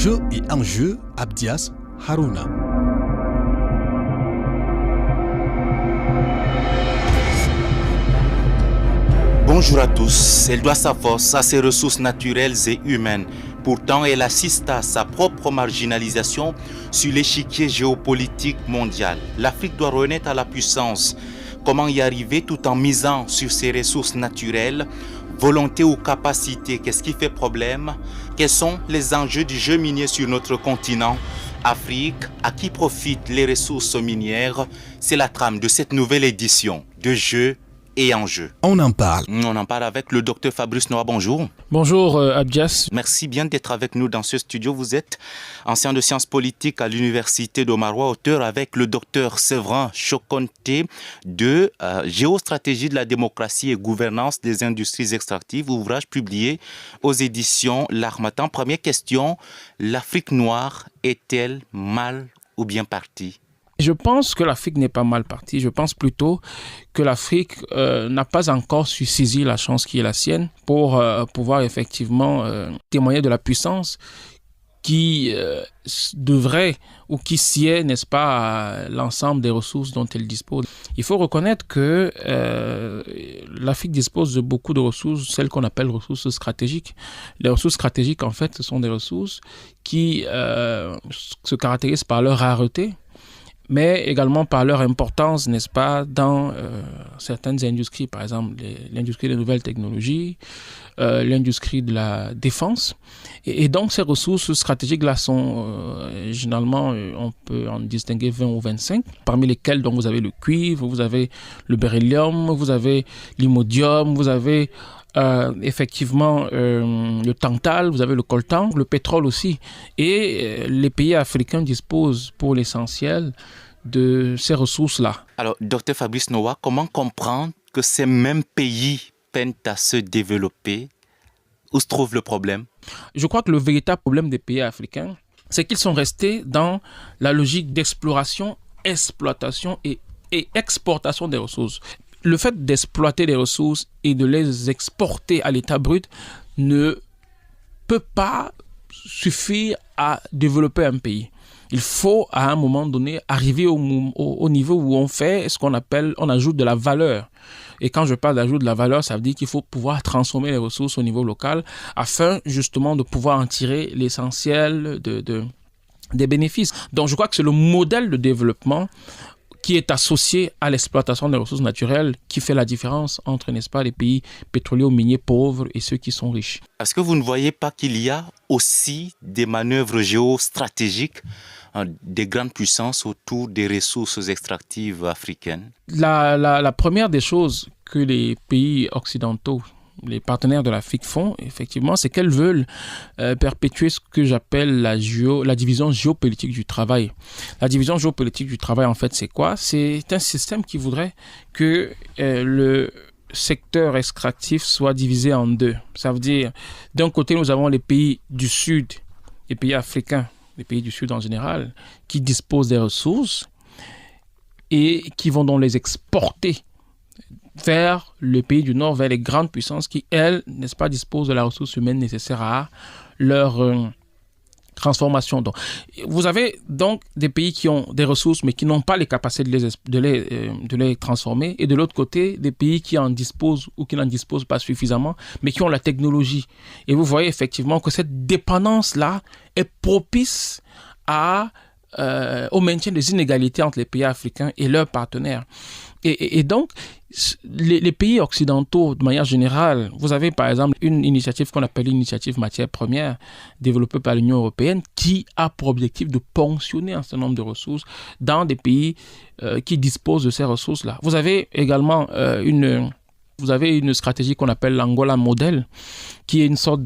Jeux et enjeux, Abdias Harouna. Bonjour à tous. Elle doit sa force à ses ressources naturelles et humaines. Pourtant, elle assiste à sa propre marginalisation sur l'échiquier géopolitique mondial. L'Afrique doit renaître à la puissance. Comment y arriver tout en misant sur ses ressources naturelles? Volonté ou capacité, qu'est-ce qui fait problème? Quels sont les enjeux du jeu minier sur notre continent? Afrique, à qui profitent les ressources minières? C'est la trame de cette nouvelle édition de Jeux et enjeux. On en parle. On en parle avec le docteur Fabrice Noah. Bonjour. Bonjour Abdias. Merci bien d'être avec nous dans ce studio. Vous êtes ancien de sciences politiques à l'université d'Omarwa, auteur avec le docteur Séverin Chokonte de Géostratégie de la démocratie et gouvernance des industries extractives, ouvrage publié aux éditions L'Harmattan. Première question, l'Afrique noire est-elle mal ou bien partie? Je pense que l'Afrique n'est pas mal partie. Je pense plutôt que l'Afrique n'a pas encore su saisir la chance qui est la sienne pour pouvoir effectivement témoigner de la puissance qui devrait ou qui sied, n'est-ce pas, à l'ensemble des ressources dont elle dispose. Il faut reconnaître que l'Afrique dispose de beaucoup de ressources, celles qu'on appelle ressources stratégiques. Les ressources stratégiques, en fait, ce sont des ressources qui se caractérisent par leur rareté, mais également par leur importance, n'est-ce pas, dans certaines industries, par exemple l'industrie des nouvelles technologies, l'industrie de la défense. Et donc ces ressources stratégiques-là sont généralement, on peut en distinguer 20 ou 25, parmi lesquelles donc, vous avez le cuivre, vous avez le beryllium, vous avez l'imodium, vous avez effectivement le tantal, vous avez le coltan, le pétrole aussi. Et les pays africains disposent pour l'essentiel de ces ressources-là. Alors, docteur Fabrice Noah, comment comprendre que ces mêmes pays peinent à se développer? Où se trouve le problème? Je crois que le véritable problème des pays africains, c'est qu'ils sont restés dans la logique d'exploration, exploitation et exportation des ressources. Le fait d'exploiter les ressources et de les exporter à l'état brut ne peut pas suffire à développer un pays. Il faut à un moment donné arriver au niveau où on fait ce qu'on appelle, on ajoute de la valeur. Et quand je parle d'ajout de la valeur, ça veut dire qu'il faut pouvoir transformer les ressources au niveau local afin justement de pouvoir en tirer l'essentiel des bénéfices. Donc je crois que c'est le modèle de développement qui est associé à l'exploitation des ressources naturelles qui fait la différence entre, n'est-ce pas, les pays pétroliers ou miniers pauvres et ceux qui sont riches. Est-ce que vous ne voyez pas qu'il y a aussi des manœuvres géostratégiques des grandes puissances autour des ressources extractives africaines? La première des choses que les pays occidentaux, les partenaires de l'Afrique font, effectivement, c'est qu'elles veulent perpétuer ce que j'appelle la division géopolitique du travail. La division géopolitique du travail, en fait, c'est quoi? C'est un système qui voudrait que le secteur extractif soit divisé en deux. Ça veut dire, d'un côté, nous avons les pays du Sud, les pays africains, les pays du Sud en général, qui disposent des ressources et qui vont donc les exporter vers le pays du Nord, vers les grandes puissances qui, elles, n'est-ce pas, disposent de la ressource humaine nécessaire à leur transformation. Donc, vous avez donc des pays qui ont des ressources mais qui n'ont pas les capacités de les transformer, et de l'autre côté, des pays qui en disposent ou qui n'en disposent pas suffisamment mais qui ont la technologie. Et vous voyez effectivement que cette dépendance-là est propice au maintien des inégalités entre les pays africains et leurs partenaires. Et donc, les pays occidentaux, de manière générale, vous avez par exemple une initiative qu'on appelle l'initiative matières premières, développée par l'Union européenne, qui a pour objectif de ponctionner un certain nombre de ressources dans des pays qui disposent de ces ressources-là. Vous avez également une stratégie qu'on appelle l'Angola Model, qui est une sorte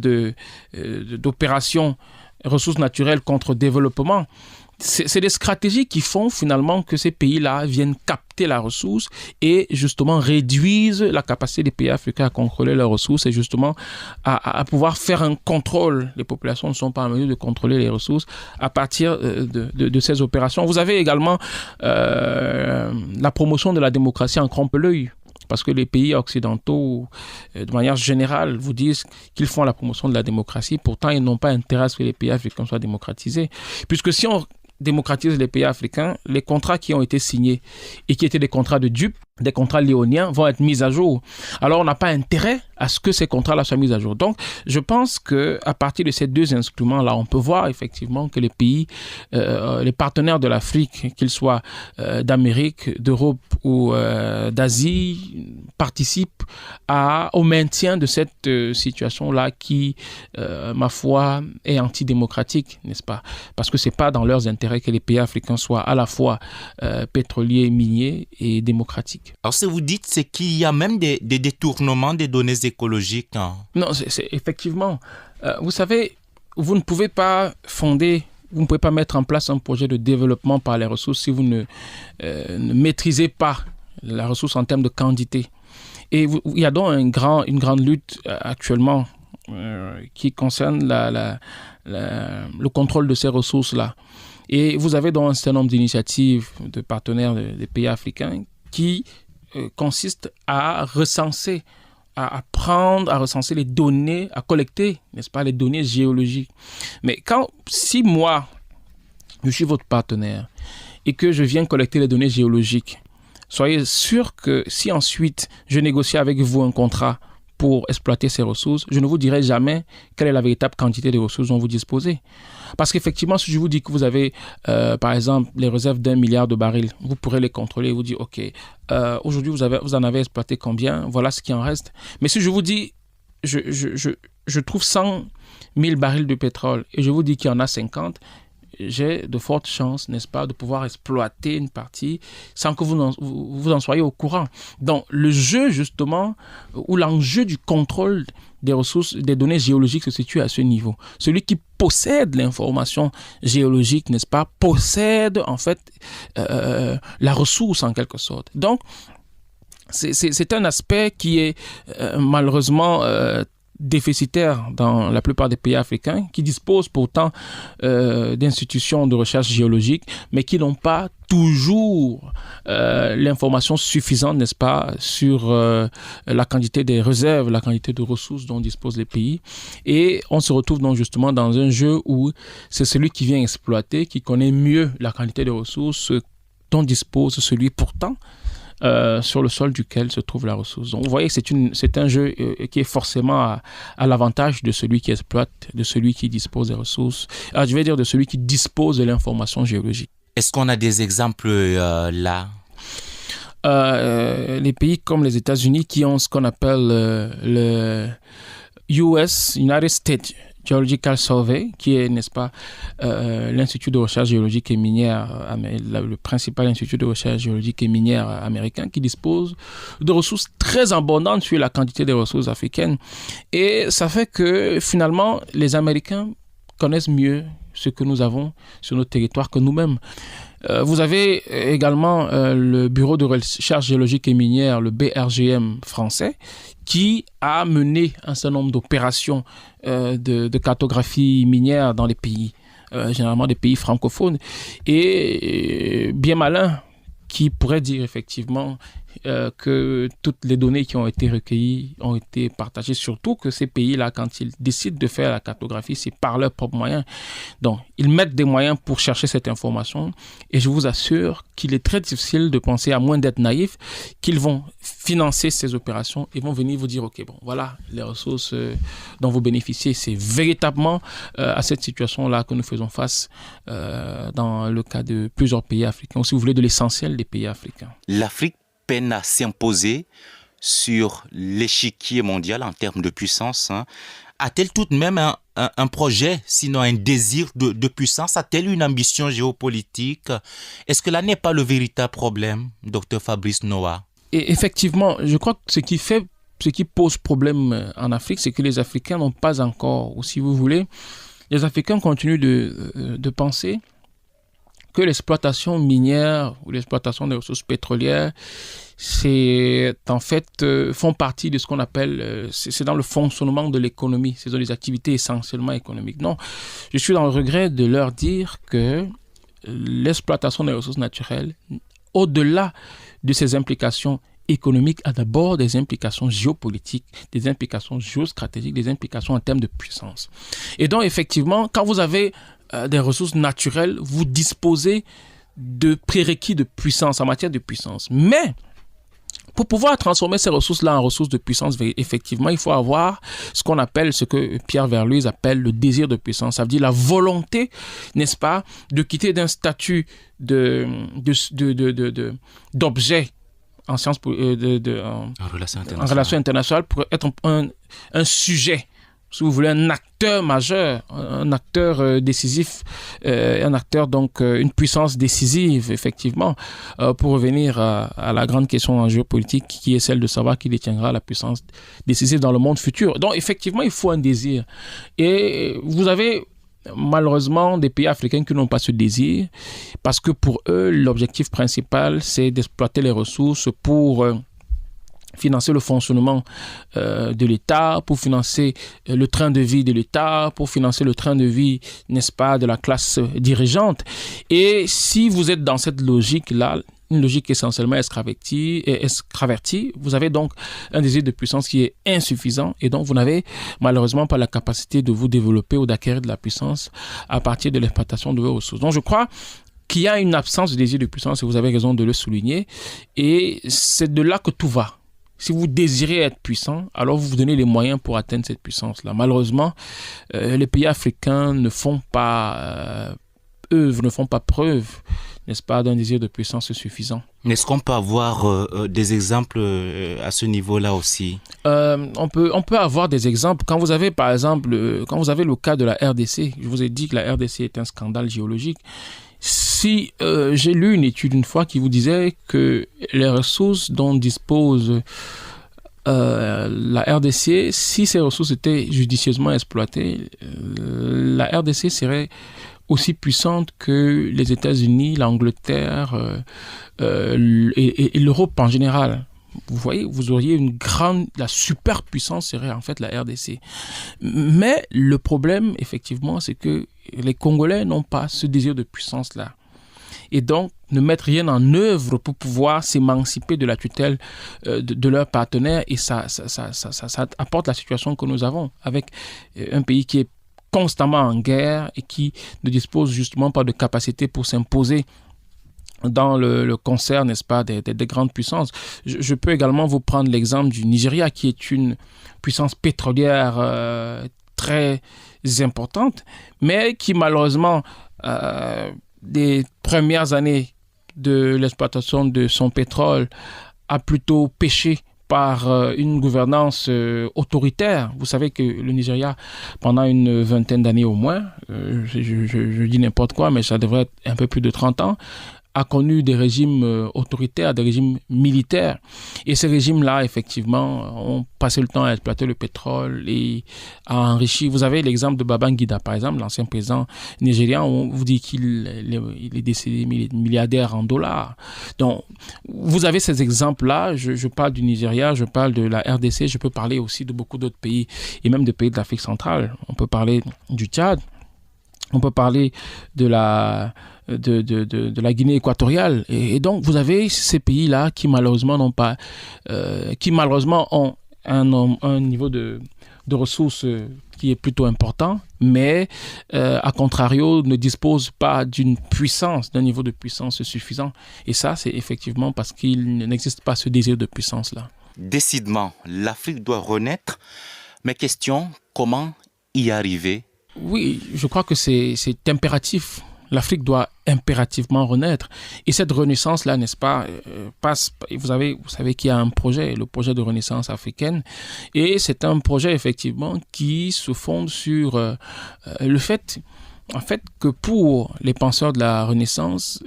d'opération ressources naturelles contre développement. C'est des stratégies qui font finalement que ces pays-là viennent capter la ressource et justement réduisent la capacité des pays africains à contrôler leurs ressources et justement à pouvoir faire un contrôle. Les populations ne sont pas en mesure de contrôler les ressources à partir de ces opérations. Vous avez également la promotion de la démocratie en trompe-l'œil. Parce que les pays occidentaux, de manière générale, vous disent qu'ils font la promotion de la démocratie. Pourtant, ils n'ont pas intérêt à ce que les pays africains soient démocratisés. Puisque si on démocratise les pays africains, les contrats qui ont été signés et qui étaient des contrats de dupes, des contrats léoniens, vont être mis à jour. Alors, on n'a pas intérêt à ce que ces contrats-là soient mis à jour. Donc, je pense qu'à partir de ces deux instruments-là, on peut voir effectivement que les pays, les partenaires de l'Afrique, qu'ils soient d'Amérique, d'Europe ou d'Asie, participent au maintien de cette situation-là qui, ma foi, est antidémocratique, n'est-ce pas? Parce que ce n'est pas dans leurs intérêts que les pays africains soient à la fois pétroliers, miniers et démocratiques. Alors, ce que vous dites, c'est qu'il y a même des détournements des données écologiques. Hein. Non, c'est effectivement. Vous savez, vous ne pouvez pas mettre en place un projet de développement par les ressources si vous ne maîtrisez pas la ressource en termes de quantité. Et il y a donc une grande lutte actuellement qui concerne le contrôle de ces ressources-là. Et vous avez donc un certain nombre d'initiatives de partenaires des pays africains qui consiste à recenser, à recenser les données, à collecter, n'est-ce pas, les données géologiques. Mais si moi, je suis votre partenaire et que je viens collecter les données géologiques, soyez sûr que si ensuite je négocie avec vous un contrat pour exploiter ces ressources, je ne vous dirai jamais quelle est la véritable quantité de ressources dont vous disposez. Parce qu'effectivement, si je vous dis que vous avez, par exemple, les réserves d'1 milliard de barils, vous pourrez les contrôler et vous dire, OK, aujourd'hui, vous en avez exploité combien? Voilà ce qui en reste. Mais si je vous dis, je trouve 100 000 barils de pétrole et je vous dis qu'il y en a 50, j'ai de fortes chances, n'est-ce pas, de pouvoir exploiter une partie sans que vous en soyez au courant. Donc, le jeu, justement, ou l'enjeu du contrôle des ressources, des données géologiques se situe à ce niveau. Celui qui possède l'information géologique, n'est-ce pas, possède, en fait, la ressource, en quelque sorte. Donc, c'est un aspect qui est malheureusement déficitaire dans la plupart des pays africains qui disposent pourtant d'institutions de recherche géologique mais qui n'ont pas toujours l'information suffisante, n'est-ce pas, sur la quantité des réserves, la quantité de ressources dont disposent les pays. Et on se retrouve donc justement dans un jeu où c'est celui qui vient exploiter, qui connaît mieux la quantité de ressources dont dispose celui pourtant sur le sol duquel se trouve la ressource. Donc, vous voyez, c'est un jeu qui est forcément à l'avantage de celui qui exploite, de celui qui dispose des ressources. Alors, je vais dire de celui qui dispose de l'information géologique. Est-ce qu'on a des exemples là? Les pays comme les États-Unis qui ont ce qu'on appelle le United States Geological Survey, qui est, n'est-ce pas, l'Institut de recherche géologique et minière, le principal institut de recherche géologique et minière américain, qui dispose de ressources très abondantes sur la quantité des ressources africaines. Et ça fait que, finalement, les Américains connaissent mieux ce que nous avons sur notre territoire que nous-mêmes. Vous avez également le Bureau de recherche géologique et minière, le BRGM français, qui a mené un certain nombre d'opérations de cartographie minière dans les pays, généralement des pays francophones, et bien malin qui pourrait dire effectivement que toutes les données qui ont été recueillies ont été partagées, surtout que ces pays-là, quand ils décident de faire la cartographie, c'est par leurs propres moyens. Donc, ils mettent des moyens pour chercher cette information et je vous assure qu'il est très difficile de penser, à moins d'être naïf, qu'ils vont financer ces opérations et vont venir vous dire, OK, bon, voilà les ressources dont vous bénéficiez. C'est véritablement à cette situation-là que nous faisons face dans le cas de plusieurs pays africains, ou si vous voulez, de l'essentiel des pays africains. L'Afrique peine à s'imposer sur l'échiquier mondial en termes de puissance. Hein. A-t-elle tout de même un projet, sinon un désir de puissance? A-t-elle une ambition géopolitique? Est-ce que là n'est pas le véritable problème, Dr Fabrice Noah? Et effectivement, je crois que ce qui pose problème en Afrique, c'est que les Africains n'ont pas encore, ou si vous voulez, les Africains continuent de penser que l'exploitation minière ou l'exploitation des ressources pétrolières, c'est en fait font partie de ce qu'on appelle, c'est dans le fonctionnement de l'économie, ce sont des activités essentiellement économiques. Non, je suis dans le regret de leur dire que l'exploitation des ressources naturelles, au-delà de ses implications économique a d'abord des implications géopolitiques, des implications géostratégiques, des implications en termes de puissance. Et donc, effectivement, quand vous avez des ressources naturelles, vous disposez de prérequis de puissance, en matière de puissance. Mais, pour pouvoir transformer ces ressources-là en ressources de puissance, effectivement, il faut avoir ce qu'on appelle, ce que Pierre Verluise appelle le désir de puissance. Ça veut dire la volonté, n'est-ce pas, de quitter d'un statut d'objet en sciences, en relations internationales pour être un sujet, si vous voulez, un acteur majeur, un acteur décisif, un acteur, donc, une puissance décisive, effectivement, pour revenir à la grande question en géopolitique, qui est celle de savoir qui détiendra la puissance décisive dans le monde futur. Donc, effectivement, il faut un désir. Et vous avez malheureusement des pays africains qui n'ont pas ce désir, parce que pour eux, l'objectif principal, c'est d'exploiter les ressources pour financer le fonctionnement de l'État, pour financer le train de vie de l'État, pour financer le train de vie, n'est-ce pas, de la classe dirigeante. Et si vous êtes dans cette logique-là, une logique essentiellement extravertie, vous avez donc un désir de puissance qui est insuffisant et donc vous n'avez malheureusement pas la capacité de vous développer ou d'acquérir de la puissance à partir de l'exploitation de vos ressources. Donc je crois qu'il y a une absence de désir de puissance et vous avez raison de le souligner et c'est de là que tout va. Si vous désirez être puissant, alors vous vous donnez les moyens pour atteindre cette puissance-là. Malheureusement, les pays africains ne font pas preuve, n'est-ce pas, d'un désir de puissance suffisant. Est-ce qu'on peut avoir des exemples à ce niveau-là aussi? On peut avoir des exemples. Quand vous avez, par exemple, quand vous avez le cas de la RDC, je vous ai dit que la RDC est un scandale géologique. Si j'ai lu une étude une fois qui vous disait que les ressources dont dispose la RDC, si ces ressources étaient judicieusement exploitées, la RDC serait aussi puissante que les États-Unis, l'Angleterre et l'Europe en général. Vous voyez, vous auriez la superpuissance serait en fait la RDC. Mais le problème, effectivement, c'est que les Congolais n'ont pas ce désir de puissance-là. Et donc, ne mettent rien en œuvre pour pouvoir s'émanciper de la tutelle de leurs partenaires. Et ça apporte la situation que nous avons avec un pays qui est constamment en guerre et qui ne dispose justement pas de capacité pour s'imposer dans le concert, n'est-ce pas, des grandes puissances. Je peux également vous prendre l'exemple du Nigeria, qui est une puissance pétrolière très importante, mais qui malheureusement, des premières années de l'exploitation de son pétrole, a plutôt péché par une gouvernance autoritaire. Vous savez que le Nigeria, pendant une vingtaine d'années au moins, je dis n'importe quoi, mais ça devrait être un peu plus de 30 ans, a connu des régimes autoritaires, des régimes militaires. Et ces régimes-là, effectivement, ont passé le temps à exploiter le pétrole et à enrichir. Vous avez l'exemple de Babangida, par exemple, l'ancien président nigérian, on vous dit qu'il est décédé milliardaire en dollars. Donc, vous avez ces exemples-là. Je parle du Nigeria, je parle de la RDC, je peux parler aussi de beaucoup d'autres pays, et même de pays de l'Afrique centrale. On peut parler du Tchad, on peut parler de la Guinée équatoriale. Et donc, vous avez ces pays-là qui malheureusement n'ont pas, qui malheureusement ont un niveau de ressources qui est plutôt important, mais à contrario, ne disposent pas d'un niveau de puissance suffisant. Et ça, c'est effectivement parce qu'il n'existe pas ce désir de puissance-là. Décidément, l'Afrique doit renaître. Mais question, comment y arriver? Oui, je crois que c'est impératif. L'Afrique doit impérativement renaître. Et cette renaissance-là, n'est-ce pas, passe... Vous savez qu'il y a un projet, le projet de renaissance africaine. Et c'est un projet, effectivement, qui se fonde sur le fait, en fait, que pour les penseurs de la renaissance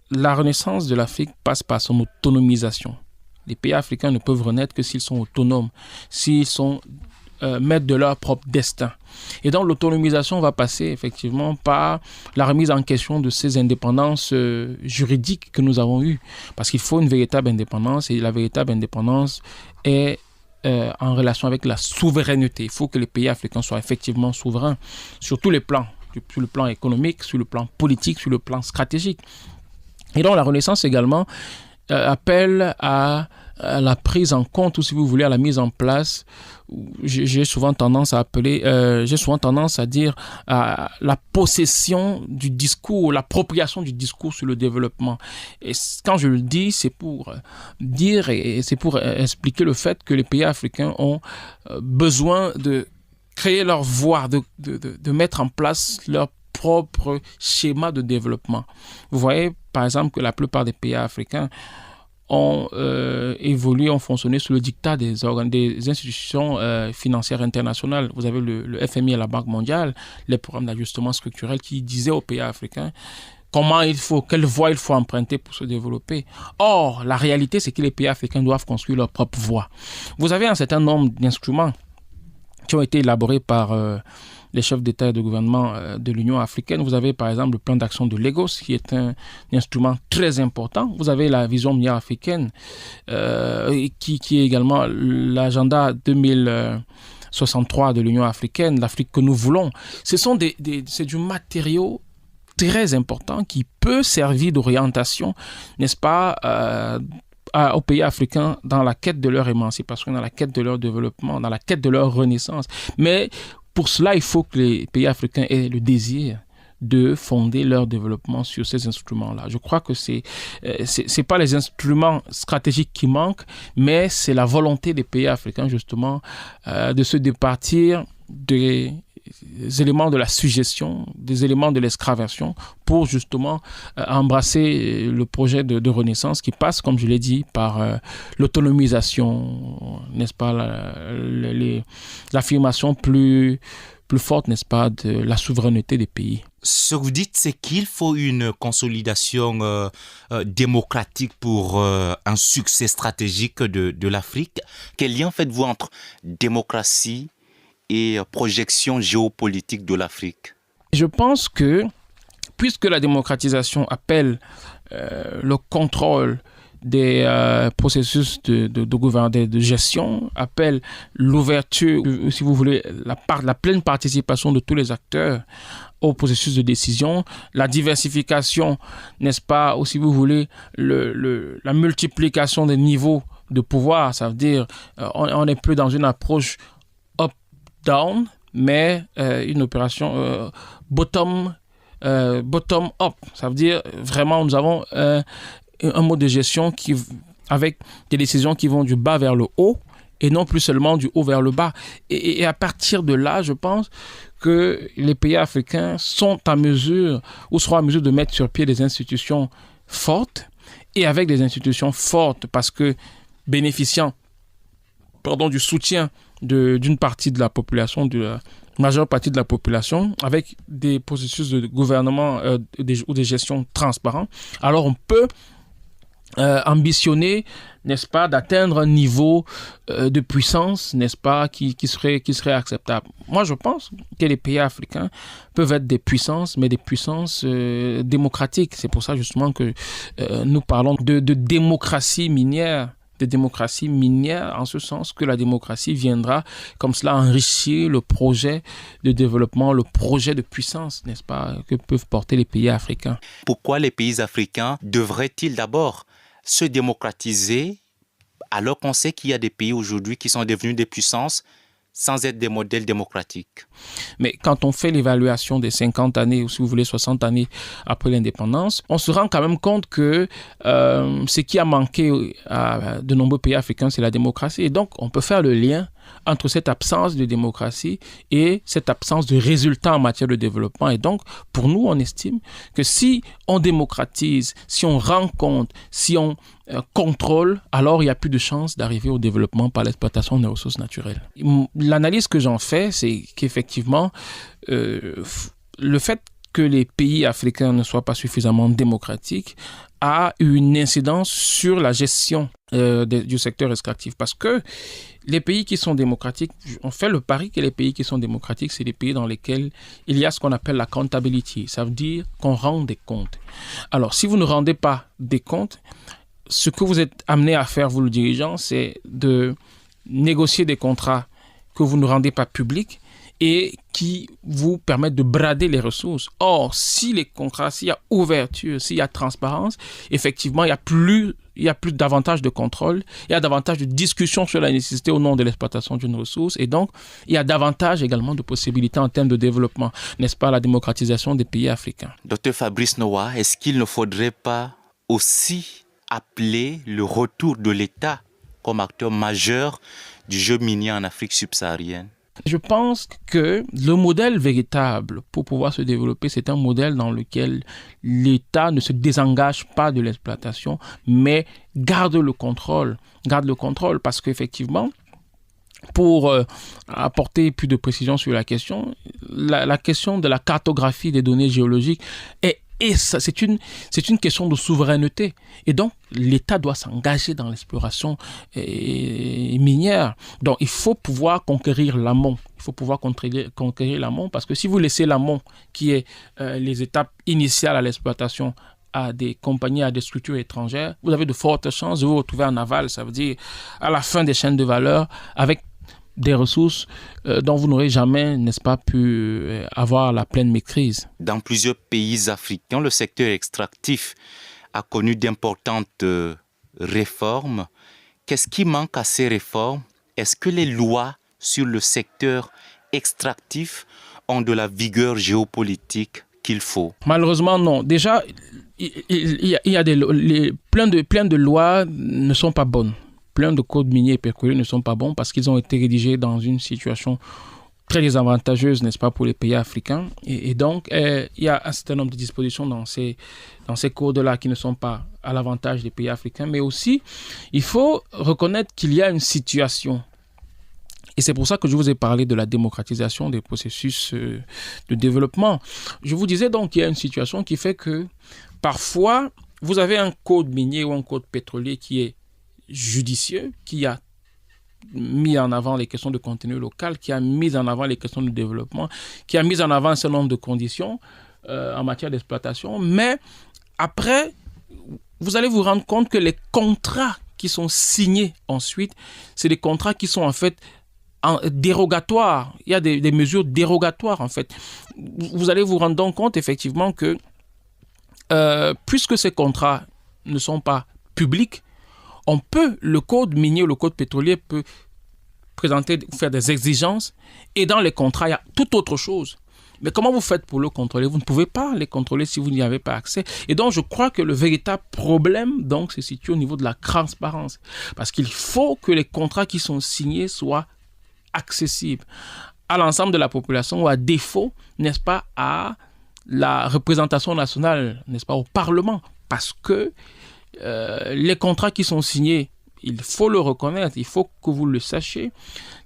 de l'Afrique passe par son autonomisation. Les pays africains ne peuvent renaître que s'ils sont autonomes, s'ils sont maîtres de leur propre destin. Et donc l'autonomisation va passer effectivement par la remise en question de ces indépendances juridiques que nous avons eues. Parce qu'il faut une véritable indépendance, et la véritable indépendance est en relation avec la souveraineté. Il faut que les pays africains soient effectivement souverains sur tous les plans, sur le plan économique, sur le plan politique, sur le plan stratégique. Et donc la Renaissance également appelle à la prise en compte, ou si vous voulez, à la mise en place. J'ai souvent tendance à dire la possession du discours, l'appropriation du discours sur le développement. Et quand je le dis, c'est pour dire et c'est pour expliquer le fait que les pays africains ont besoin de créer leur voie, de mettre en place leur propre schéma de développement. Vous voyez, par exemple, que la plupart des pays africains ont évolué, ont fonctionné sous le diktat des institutions financières internationales. Vous avez le FMI et la Banque mondiale, les programmes d'ajustement structurel qui disaient aux pays africains quelle voie il faut emprunter pour se développer. Or, la réalité, c'est que les pays africains doivent construire leur propre voie. Vous avez un certain nombre d'instruments qui ont été élaborés par les chefs d'État et de gouvernement de l'Union africaine. Vous avez par exemple le plan d'action de Lagos, qui est un instrument très important. Vous avez la vision minière africaine, qui est également l'agenda 2063 de l'Union africaine, l'Afrique que nous voulons. C'est du matériau très important qui peut servir d'orientation, n'est-ce pas, aux pays africains dans la quête de leur émancipation, dans la quête de leur développement, dans la quête de leur renaissance. Mais pour cela, il faut que les pays africains aient le désir de fonder leur développement sur ces instruments-là. Je crois que c'est pas les instruments stratégiques qui manquent, mais c'est la volonté des pays africains, justement, de se départir des éléments de la suggestion, des éléments de l'extraversion pour justement embrasser le projet de renaissance qui passe, comme je l'ai dit, par l'autonomisation, n'est-ce pas, l'affirmation plus forte, n'est-ce pas, de la souveraineté des pays. Ce que vous dites, c'est qu'il faut une consolidation démocratique pour un succès stratégique de l'Afrique. Quel lien faites-vous entre démocratie et projection géopolitique de l'Afrique? Je pense que, puisque la démocratisation appelle le contrôle des processus de gestion, appelle l'ouverture, si vous voulez, la pleine participation de tous les acteurs au processus de décision, la diversification, n'est-ce pas, ou si vous voulez, la multiplication des niveaux de pouvoir, ça veut dire on n'est plus dans une approche down, mais une opération bottom up. Ça veut dire vraiment nous avons un mode de gestion avec des décisions qui vont du bas vers le haut et non plus seulement du haut vers le bas. Et à partir de là, je pense que les pays africains sont en mesure ou seront en mesure de mettre sur pied des institutions fortes et avec des institutions fortes parce que bénéficiant du soutien d'une partie de la population, de la majeure partie de la population, avec des processus de gouvernement ou des gestions transparents, alors on peut ambitionner, n'est-ce pas, d'atteindre un niveau de puissance, n'est-ce pas, qui serait acceptable. Moi, je pense que les pays africains peuvent être des puissances, mais des puissances démocratiques. C'est pour ça, justement, que nous parlons de démocratie minière, en ce sens que la démocratie viendra comme cela enrichir le projet de développement, le projet de puissance, n'est-ce pas, que peuvent porter les pays africains. Pourquoi les pays africains devraient-ils d'abord se démocratiser alors qu'on sait qu'il y a des pays aujourd'hui qui sont devenus des puissances sans être des modèles démocratiques? Mais quand on fait l'évaluation des 50 années, ou si vous voulez 60 années après l'indépendance, on se rend quand même compte que ce qui a manqué à de nombreux pays africains, c'est la démocratie. Et donc, on peut faire le lien entre cette absence de démocratie et cette absence de résultats en matière de développement. Et donc, pour nous, on estime que si on démocratise, si on rend compte, si on contrôle, alors il n'y a plus de chance d'arriver au développement par l'exploitation des ressources naturelles. L'analyse que j'en fais, c'est qu'effectivement, le fait que les pays africains ne soient pas suffisamment démocratiques a une incidence sur la gestion du secteur extractif. Parce que les pays qui sont démocratiques, on fait le pari que les pays qui sont démocratiques, c'est les pays dans lesquels il y a ce qu'on appelle la accountability. Ça veut dire qu'on rend des comptes. Alors, si vous ne rendez pas des comptes, ce que vous êtes amené à faire, vous le dirigeant, c'est de négocier des contrats que vous ne rendez pas publics et qui vous permettent de brader les ressources. Or, si les contrats, s'il y a ouverture, s'il y a transparence, effectivement, il y a plus davantage de contrôle, il y a davantage de discussion sur la nécessité ou non de l'exploitation d'une ressource, et donc il y a davantage également de possibilités en termes de développement, n'est-ce pas, la démocratisation des pays africains. Dr Fabrice Noah, est-ce qu'il ne faudrait pas aussi appeler le retour de l'État comme acteur majeur du jeu minier en Afrique subsaharienne? Je pense que le modèle véritable pour pouvoir se développer, c'est un modèle dans lequel l'État ne se désengage pas de l'exploitation, mais garde le contrôle parce qu'effectivement, pour apporter plus de précision sur la question, la question de la cartographie des données géologiques c'est une question de souveraineté. Et donc, l'État doit s'engager dans l'exploration minière. Donc, il faut pouvoir conquérir l'amont. Il faut pouvoir conquérir l'amont parce que si vous laissez l'amont, qui est les étapes initiales à l'exploitation, à des compagnies, à des structures étrangères, vous avez de fortes chances de vous retrouver en aval. Ça veut dire à la fin des chaînes de valeur avec des ressources dont vous n'aurez jamais, n'est-ce pas, pu avoir la pleine maîtrise. Dans plusieurs pays africains, le secteur extractif a connu d'importantes réformes. Qu'est-ce qui manque à ces réformes? Est-ce que les lois sur le secteur extractif ont de la vigueur géopolitique qu'il faut? Malheureusement, non. Déjà, il y a plein de lois ne sont pas bonnes. Plein de codes miniers et pétroliers ne sont pas bons parce qu'ils ont été rédigés dans une situation très désavantageuse, n'est-ce pas, pour les pays africains. Et donc, il y a un certain nombre de dispositions dans ces codes-là qui ne sont pas à l'avantage des pays africains. Mais aussi, il faut reconnaître qu'il y a une situation. Et c'est pour ça que je vous ai parlé de la démocratisation des processus de développement. Je vous disais donc qu'il y a une situation qui fait que parfois, vous avez un code minier ou un code pétrolier qui est judicieux, qui a mis en avant les questions de contenu local, qui a mis en avant les questions de développement, qui a mis en avant un certain nombre de conditions en matière d'exploitation. Mais après, vous allez vous rendre compte que les contrats qui sont signés ensuite, c'est des contrats qui sont en fait dérogatoires. Il y a des mesures dérogatoires en fait. Vous allez vous rendre donc compte effectivement que puisque ces contrats ne sont pas publics, le code minier ou le code pétrolier peut faire des exigences et dans les contrats, il y a toute autre chose. Mais comment vous faites pour le contrôler? Vous ne pouvez pas les contrôler si vous n'y avez pas accès. Et donc, je crois que le véritable problème donc, se situe au niveau de la transparence. Parce qu'il faut que les contrats qui sont signés soient accessibles à l'ensemble de la population ou à défaut, n'est-ce pas, à la représentation nationale, n'est-ce pas, au Parlement. Parce que les contrats qui sont signés, il faut le reconnaître, il faut que vous le sachiez,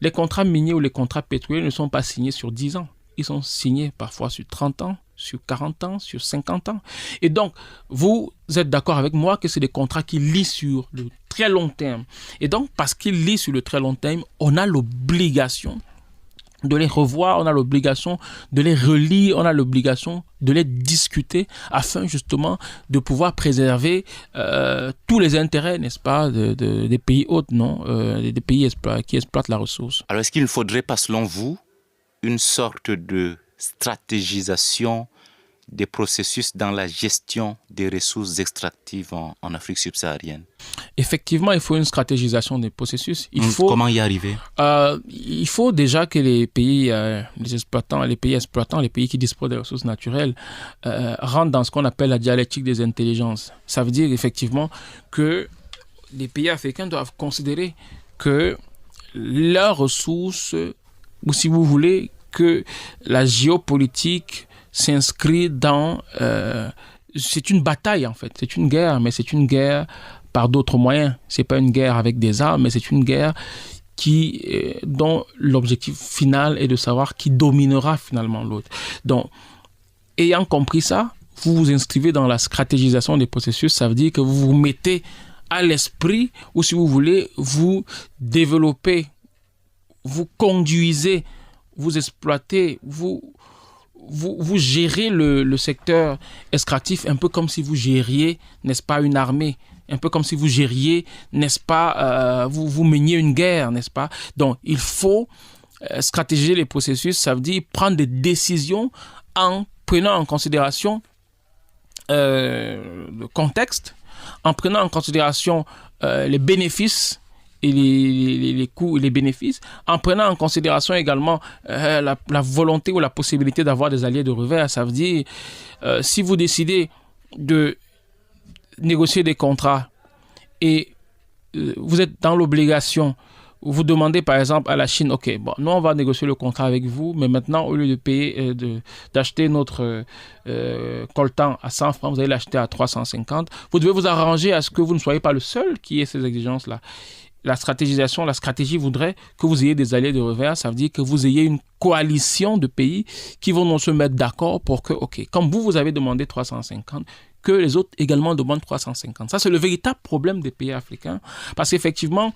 les contrats miniers ou les contrats pétroliers ne sont pas signés sur 10 ans. Ils sont signés parfois sur 30 ans, sur 40 ans, sur 50 ans. Et donc, vous êtes d'accord avec moi que c'est des contrats qui lient sur le très long terme. Et donc, parce qu'ils lient sur le très long terme, on a l'obligation de les revoir, on a l'obligation de les relire, on a l'obligation de les discuter afin justement de pouvoir préserver tous les intérêts, n'est-ce pas, des pays hôtes, non, des pays qui exploitent la ressource. Alors, est-ce qu'il ne faudrait pas, selon vous, une sorte de stratégisation des processus dans la gestion des ressources extractives en Afrique subsaharienne? Effectivement, il faut une stratégisation des processus. Comment y arriver? Il faut déjà que les pays, les pays qui disposent des ressources naturelles rentrent dans ce qu'on appelle la dialectique des intelligences. Ça veut dire effectivement que les pays africains doivent considérer que leurs ressources, ou si vous voulez, que la géopolitique s'inscrit dans... c'est une bataille en fait, c'est une guerre, mais c'est une guerre par d'autres moyens. C'est pas une guerre avec des armes, mais c'est une guerre dont l'objectif final est de savoir qui dominera finalement l'autre. Donc, ayant compris ça, vous vous inscrivez dans la stratégisation des processus, ça veut dire que vous vous mettez à l'esprit, ou si vous voulez, vous développez, vous conduisez, vous exploitez, vous gérez le secteur extractif un peu comme si vous gériez, n'est-ce pas, une armée, un peu comme si vous gériez, n'est-ce pas, vous meniez une guerre, n'est-ce pas. Donc, il faut stratégiser les processus, ça veut dire prendre des décisions en prenant en considération le contexte, en prenant en considération les bénéfices et les coûts et les bénéfices, en prenant en considération également la volonté ou la possibilité d'avoir des alliés de revers. Ça veut dire, si vous décidez de négocier des contrats et vous êtes dans l'obligation, vous demandez par exemple à la Chine, ok, bon, nous on va négocier le contrat avec vous, mais maintenant au lieu de payer, d'acheter notre coltan à 100 francs, vous allez l'acheter à 350. Vous devez vous arranger à ce que vous ne soyez pas le seul qui ait ces exigences-là. La stratégie voudrait que vous ayez des alliés de revers, ça veut dire que vous ayez une coalition de pays qui vont non se mettre d'accord pour que, ok, comme vous avez demandé 350, que les autres également demandent 350. Ça, c'est le véritable problème des pays africains, parce qu'effectivement,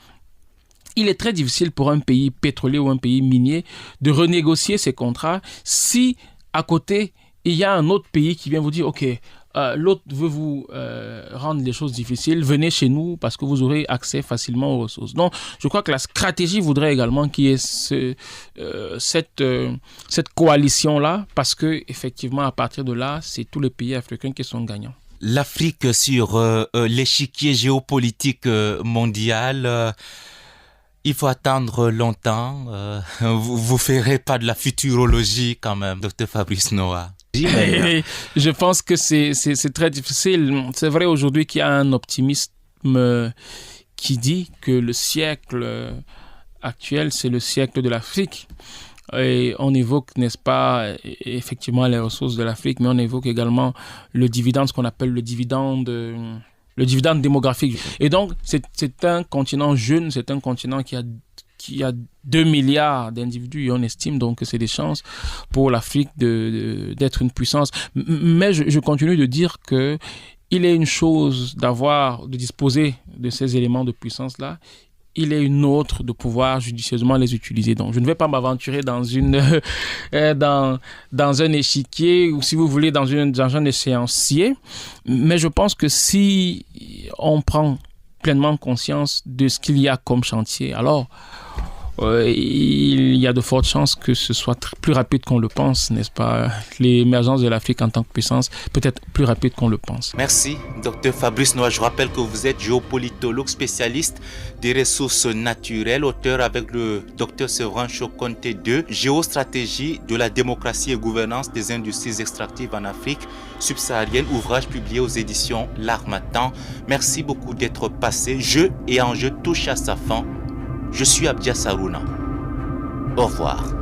il est très difficile pour un pays pétrolier ou un pays minier de renégocier ses contrats si, à côté, il y a un autre pays qui vient vous dire, ok, l'autre veut vous rendre les choses difficiles, venez chez nous parce que vous aurez accès facilement aux ressources. Donc, je crois que la stratégie voudrait également qu'il y ait cette coalition-là, parce que effectivement, à partir de là, c'est tous les pays africains qui sont gagnants. L'Afrique sur l'échiquier géopolitique mondial, il faut attendre longtemps. Vous ne ferez pas de la futurologie quand même, Dr Fabrice Noah. Je pense que c'est très difficile. C'est vrai aujourd'hui qu'il y a un optimisme qui dit que le siècle actuel, c'est le siècle de l'Afrique. Et on évoque, n'est-ce pas, effectivement les ressources de l'Afrique, mais on évoque également le dividende, ce qu'on appelle le dividende démographique. Et donc, c'est un continent jeune, c'est un continent qui a 2 milliards d'individus, et on estime donc que c'est des chances pour l'Afrique d'être une puissance. Mais je continue de dire que il est une chose de disposer de ces éléments de puissance-là, il est une autre de pouvoir judicieusement les utiliser. Donc, je ne vais pas m'aventurer dans un échiquier, ou si vous voulez, dans un échéancier, mais je pense que si on prend pleinement conscience de ce qu'il y a comme chantier, alors il y a de fortes chances que ce soit plus rapide qu'on le pense, n'est-ce pas? L'émergence de l'Afrique en tant que puissance peut être plus rapide qu'on le pense. Merci, Dr Fabrice Noah. Je rappelle que vous êtes géopolitologue spécialiste des ressources naturelles, auteur avec le Dr Séverin Chokonte de Géostratégie de la démocratie et gouvernance des industries extractives en Afrique subsaharienne, ouvrage publié aux éditions L'Harmattan. Merci beaucoup d'être passé. Jeu et enjeu touche à sa fin. Je suis Abdias Harouna. Au revoir.